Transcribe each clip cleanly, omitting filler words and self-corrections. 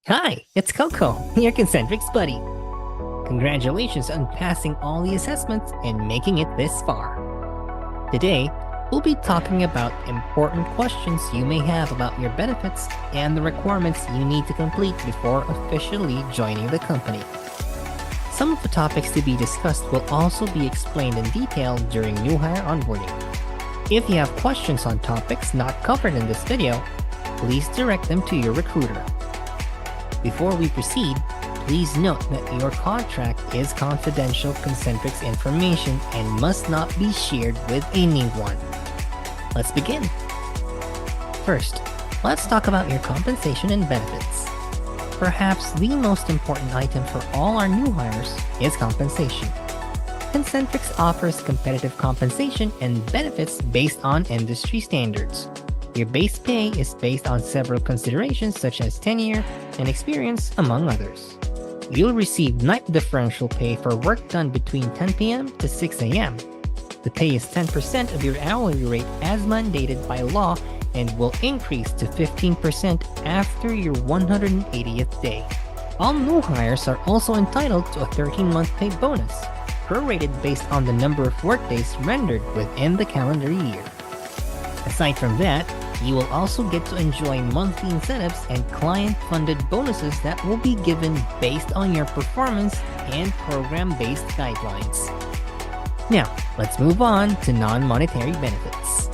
Hi, it's Coco, your Concentrix buddy. Congratulations on passing all the assessments and making it this far. Today, we'll be talking about important questions you may have about your benefits and the requirements you need to complete before officially joining the company. Some of the topics to be discussed will also be explained in detail during new hire onboarding. If you have questions on topics not covered in this video, please direct them to your recruiter. Before we proceed, please note that your contract is confidential Concentrix information and must not be shared with anyone. Let's begin. First, let's talk about your compensation and benefits. Perhaps the most important item for all our new hires is compensation. Concentrix offers competitive compensation and benefits based on industry standards. Your base pay is based on several considerations such as tenure and experience, among others. You'll receive night differential pay for work done between 10 p.m. to 6 a.m. The pay is 10% of your hourly rate as mandated by law and will increase to 15% after your 180th day. All new hires are also entitled to a 13-month pay bonus, prorated based on the number of workdays rendered within the calendar year. Aside from that, you will also get to enjoy monthly incentives and client-funded bonuses that will be given based on your performance and program-based guidelines. Now, let's move on to non-monetary benefits.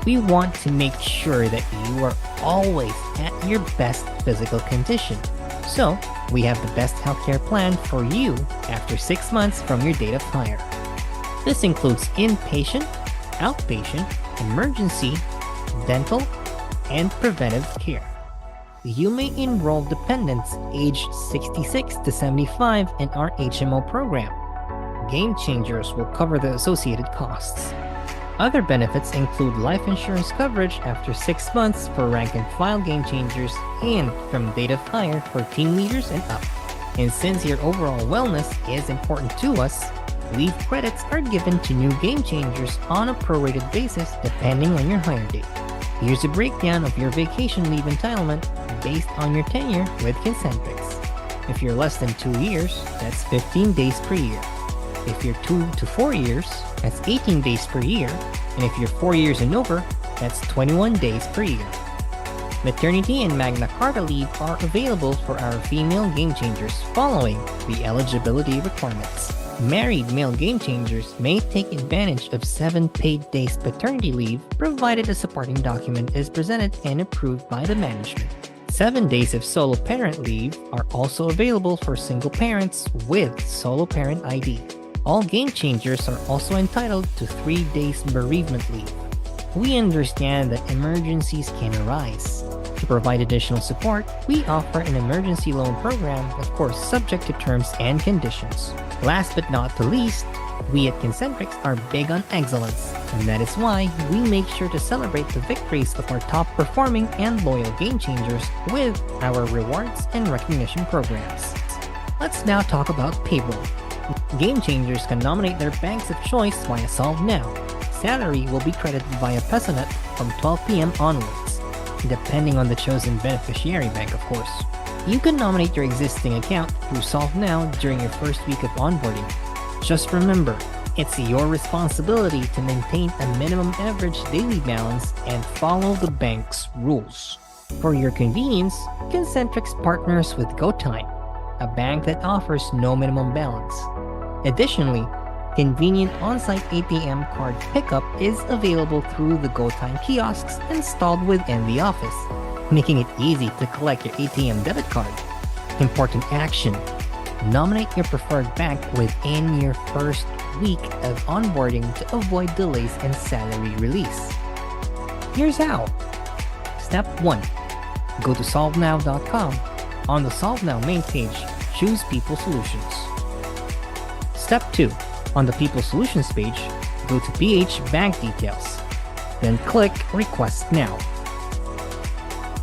We want to make sure that you are always at your best physical condition. So, we have the best healthcare plan for you after 6 months from your date of hire. This includes inpatient, outpatient, emergency, dental, and preventive care. You may enroll dependents aged 66 to 75 in our HMO program. Game Changers will cover the associated costs. Other benefits include life insurance coverage after 6 months for rank and file Game Changers and from date of hire for team leaders and up. And since your overall wellness is important to us, leave credits are given to new Game Changers on a prorated basis depending on your hire date. Here's a breakdown of your vacation leave entitlement based on your tenure with Concentrix. If you're less than 2 years, that's 15 days per year. If you're 2 to 4 years, that's 18 days per year. And if you're 4 years and over, that's 21 days per year. Maternity and Magna Carta leave are available for our female Game Changers following the eligibility requirements. Married male Game Changers may take advantage of 7 paid days paternity leave provided a supporting document is presented and approved by the management. 7 days of solo parent leave are also available for single parents with solo parent ID. All Game Changers are also entitled to 3 days bereavement leave. We understand that emergencies can arise. To provide additional support, we offer an emergency loan program, of course subject to terms and conditions. Last but not the least, we at Concentrix are big on excellence, and that is why we make sure to celebrate the victories of our top performing and loyal Game Changers with our rewards and recognition programs. Let's now talk about payroll. Game Changers can nominate their banks of choice via Solve Now. Salary will be credited via PesoNet from 12 p.m. onwards, depending on the chosen beneficiary bank, of course. You can nominate your existing account through Solve Now during your first week of onboarding. Just remember, it's your responsibility to maintain a minimum average daily balance and follow the bank's rules. For your convenience, Concentrix partners with GoTime, a bank that offers no minimum balance. Additionally, convenient on-site ATM card pickup is available through the GoTime kiosks installed within the office, making it easy to collect your ATM debit card. Important action: nominate your preferred bank within your first week of onboarding to avoid delays in salary release. Here's how. Step 1. Go to solvenow.com. On the Solve Now main page, choose People Solutions. Step 2. On the People Solutions page, go to PH Bank Details. Then click Request Now.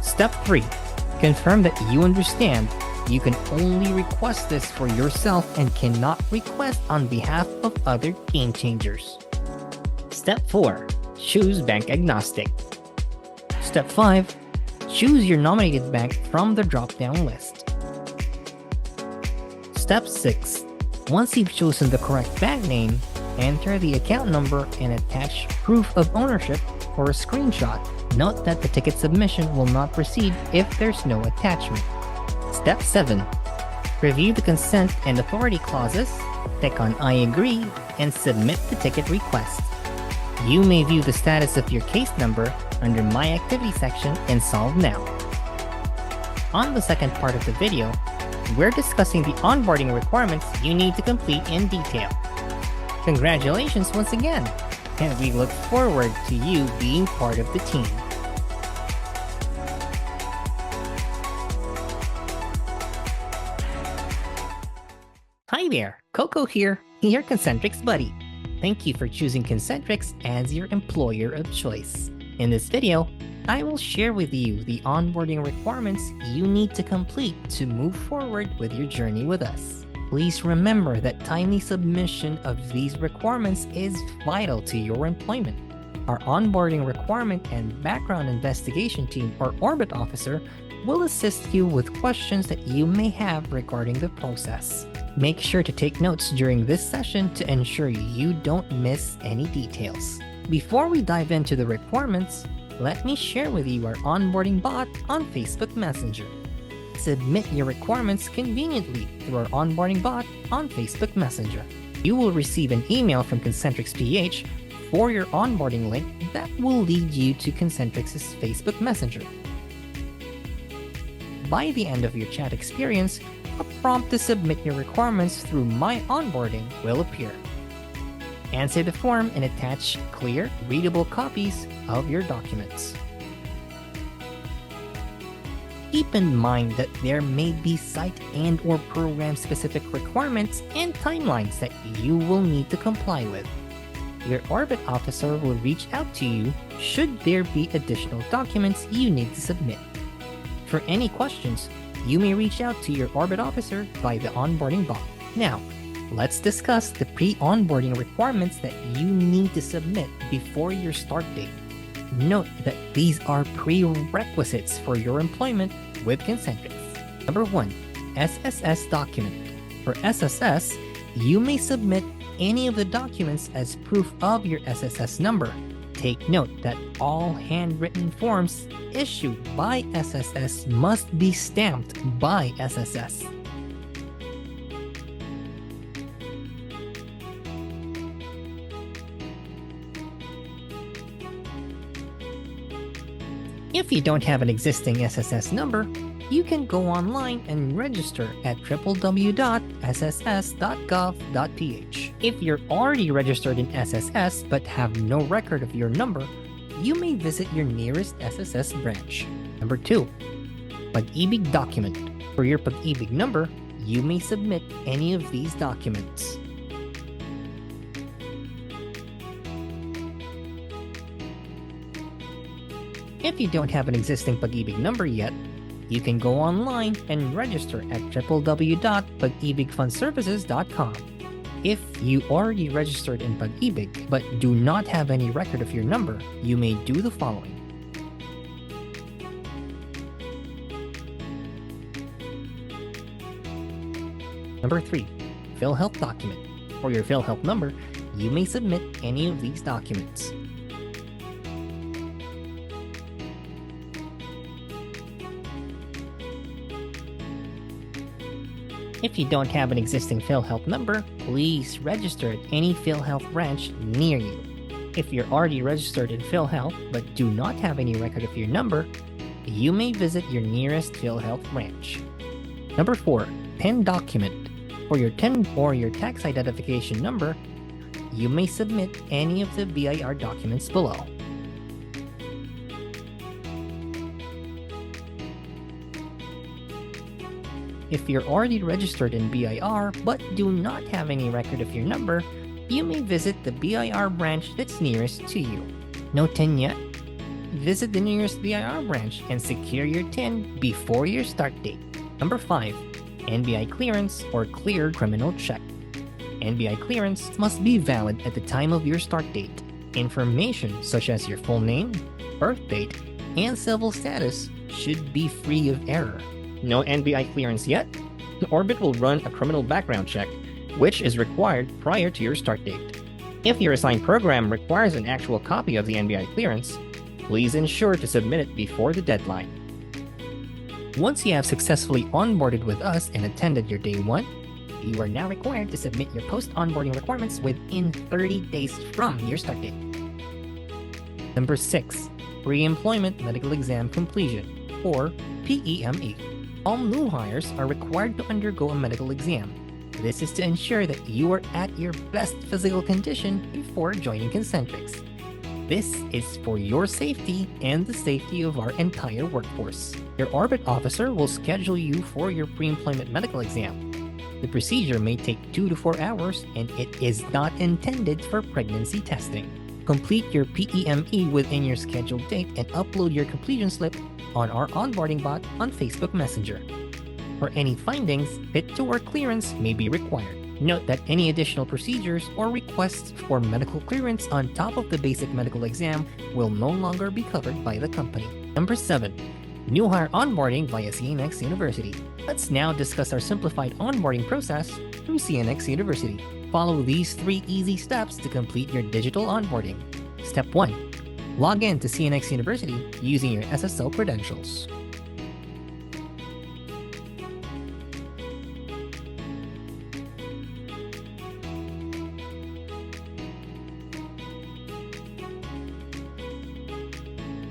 Step 3. Confirm that you understand you can only request this for yourself and cannot request on behalf of other Game Changers. Step 4. Choose Bank Agnostic. Step 5. Choose your nominated bank from the drop-down list. Step 6. Once you've chosen the correct bank name, enter the account number and attach proof of ownership or a screenshot. Note that the ticket submission will not proceed if there's no attachment. Step 7. Review the consent and authority clauses, click on I agree, and submit the ticket request. You may view the status of your case number under My Activity section in Solve Now. On the second part of the video, we're discussing the onboarding requirements you need to complete in detail. Congratulations once again, and we look forward to you being part of the team. Hi there, Coco here, your Concentrix buddy. Thank you for choosing Concentrix as your employer of choice. In this video, I will share with you the onboarding requirements you need to complete to move forward with your journey with us. Please remember that timely submission of these requirements is vital to your employment. Our onboarding requirement and background investigation team or Orbit officer will assist you with questions that you may have regarding the process. Make sure to take notes during this session to ensure you don't miss any details. Before we dive into the requirements, let me share with you our onboarding bot on Facebook Messenger. Submit your requirements conveniently through our onboarding bot on Facebook Messenger. You will receive an email from Concentrix PH for your onboarding link that will lead you to Concentrix's Facebook Messenger. By the end of your chat experience, a prompt to submit your requirements through My Onboarding will appear. Answer the form and attach clear, readable copies of your documents. Keep in mind that there may be site and/or program-specific requirements and timelines that you will need to comply with. Your Orbit officer will reach out to you should there be additional documents you need to submit. For any questions, you may reach out to your Orbit officer by the onboarding bot. Now, let's discuss the pre-onboarding requirements that you need to submit before your start date. Note that these are prerequisites for your employment with Concentrix. Number 1, SSS document. For SSS, you may submit any of the documents as proof of your SSS number. Take note that all handwritten forms issued by SSS must be stamped by SSS. If you don't have an existing SSS number, you can go online and register at www.sss.gov.ph. If you're already registered in SSS but have no record of your number, you may visit your nearest SSS branch. Number 2, Pag-ibig document. For your Pag-ibig number, you may submit any of these documents. If you don't have an existing Pag-ibig number yet, you can go online and register at www.pagibigfundservices.com. If you already registered in Pag-ibig but do not have any record of your number, you may do the following. Number 3, PhilHealth document. For your PhilHealth number, you may submit any of these documents. If you don't have an existing PhilHealth number, please register at any PhilHealth branch near you. If you're already registered in PhilHealth but do not have any record of your number, you may visit your nearest PhilHealth branch. Number 4, PIN document. For your TIN or your tax identification number, you may submit any of the BIR documents below. If you're already registered in BIR but do not have any record of your number, you may visit the BIR branch that's nearest to you. No TIN yet? Visit the nearest BIR branch and secure your TIN before your start date. Number 5, NBI clearance or cleared criminal check. NBI clearance must be valid at the time of your start date. Information such as your full name, birth date, and civil status should be free of error. No NBI clearance yet? Orbit will run a criminal background check, which is required prior to your start date. If your assigned program requires an actual copy of the NBI clearance, please ensure to submit it before the deadline. Once you have successfully onboarded with us and attended your day 1, you are now required to submit your post-onboarding requirements within 30 days from your start date. Number 6. Pre-employment medical exam completion, or PEME. All new hires are required to undergo a medical exam. This is to ensure that you are at your best physical condition before joining Concentrix. This is for your safety and the safety of our entire workforce. Your Orbit officer will schedule you for your pre-employment medical exam. The procedure may take 2 to 4 hours, and it is not intended for pregnancy testing. Complete your PEME within your scheduled date and upload your completion slip on our onboarding bot on Facebook Messenger. For any findings, Fit to Work clearance may be required. Note that any additional procedures or requests for medical clearance on top of the basic medical exam will no longer be covered by the company. Number 7. New hire onboarding via CNX University. Let's now discuss our simplified onboarding process through CNX University. Follow these 3 easy steps to complete your digital onboarding. Step 1. Log in to CNX University using your SSL credentials.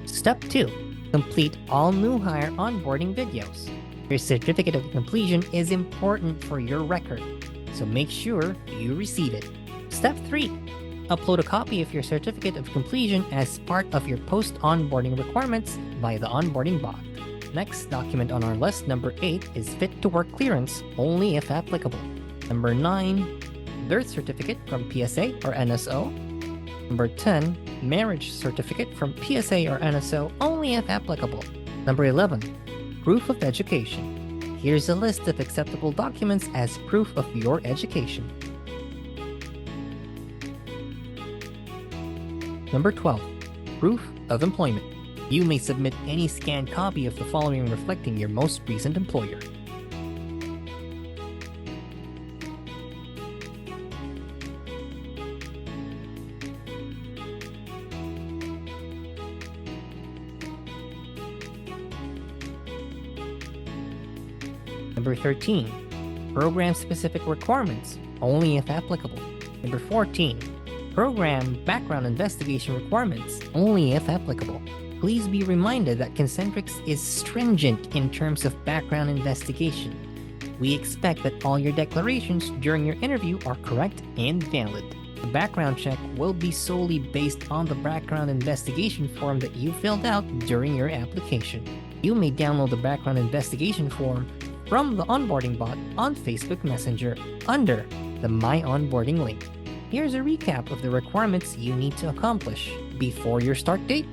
Step 2. Complete all new hire onboarding videos. Your certificate of completion is important for your record, so make sure you receive it. Step 3. Upload a copy of your certificate of completion as part of your post-onboarding requirements via the onboarding bot. Next document on our list, number 8, is Fit to Work clearance, only if applicable. Number 9, birth certificate from PSA or NSO. Number 10, marriage certificate from PSA or NSO, only if applicable. Number 11, proof of education. Here's a list of acceptable documents as proof of your education. Number 12, proof of employment. You may submit any scanned copy of the following reflecting your most recent employer. Number 13, program-specific requirements, only if applicable. Number 14, program background investigation requirements, only if applicable. Please be reminded that Concentrix is stringent in terms of background investigation. We expect that all your declarations during your interview are correct and valid. The background check will be solely based on the background investigation form that you filled out during your application. You may download the background investigation form from the onboarding bot on Facebook Messenger under the My Onboarding link. Here's a recap of the requirements you need to accomplish before your start date.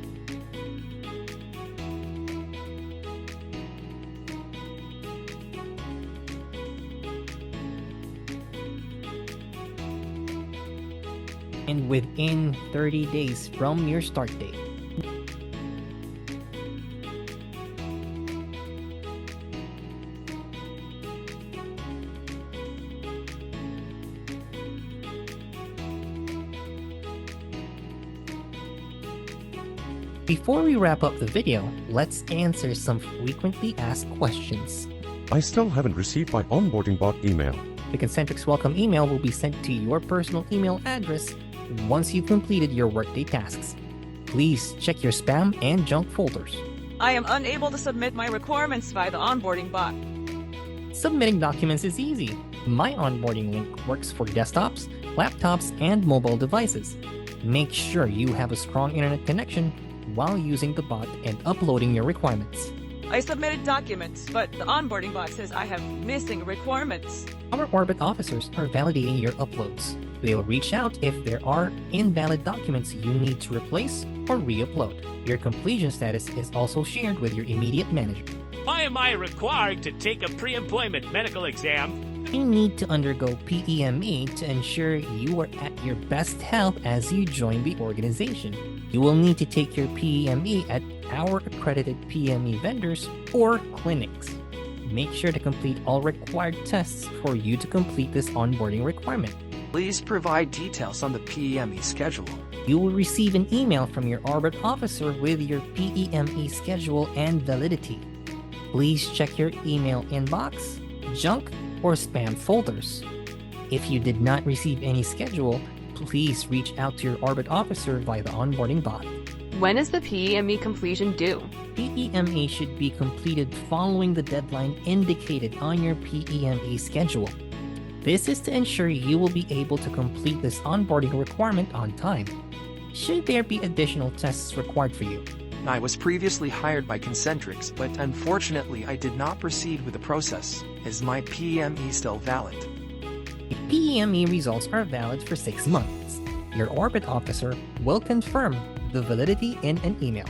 And within 30 days from your start date. Before we wrap up the video, let's answer some frequently asked questions. I still haven't received my onboarding bot email. The Concentrix welcome email will be sent to your personal email address once you've completed your workday tasks. Please check your spam and junk folders. I am unable to submit my requirements via the onboarding bot. Submitting documents is easy. My onboarding link works for desktops, laptops, and mobile devices. Make sure you have a strong internet connection while using the bot and uploading your requirements. I submitted documents, but the onboarding bot says I have missing requirements. Our Orbit officers are validating your uploads. They will reach out if there are invalid documents you need to replace or re-upload. Your completion status is also shared with your immediate manager. Why am I required to take a pre-employment medical exam? You need to undergo PEME to ensure you are at your best health as you join the organization. You will need to take your PEME at our accredited PME vendors or clinics. Make sure to complete all required tests for you to complete this onboarding requirement. Please provide details on the PME schedule. You will receive an email from your Orbit officer with your PEME schedule and validity. Please check your email inbox, junk, or spam folders. If you did not receive any schedule, please reach out to your Orbit officer via the onboarding bot. When is the PEME completion due? PEME should be completed following the deadline indicated on your PEME schedule. This is to ensure you will be able to complete this onboarding requirement on time. Should there be additional tests required for you? I was previously hired by Concentrix, but unfortunately I did not proceed with the process. Is my PME still valid? PEME results are valid for 6 months. Your Orbit officer will confirm the validity in an email.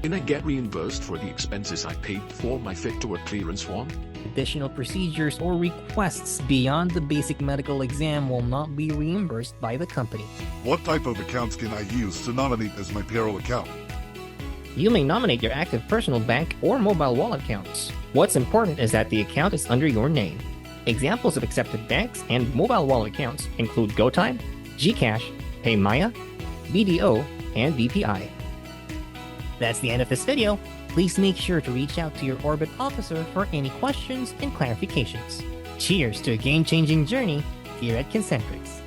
Can I get reimbursed for the expenses I paid for my Fit to Work clearance form? Additional procedures or requests beyond the basic medical exam will not be reimbursed by the company. What type of accounts can I use to nominate as my payroll account? You may nominate your active personal bank or mobile wallet accounts. What's important is that the account is under your name. Examples of accepted banks and mobile wallet accounts include GoTime, GCash, PayMaya, BDO, and BPI. That's the end of this video. Please make sure to reach out to your Orbit officer for any questions and clarifications. Cheers to a game-changing journey here at Concentrix.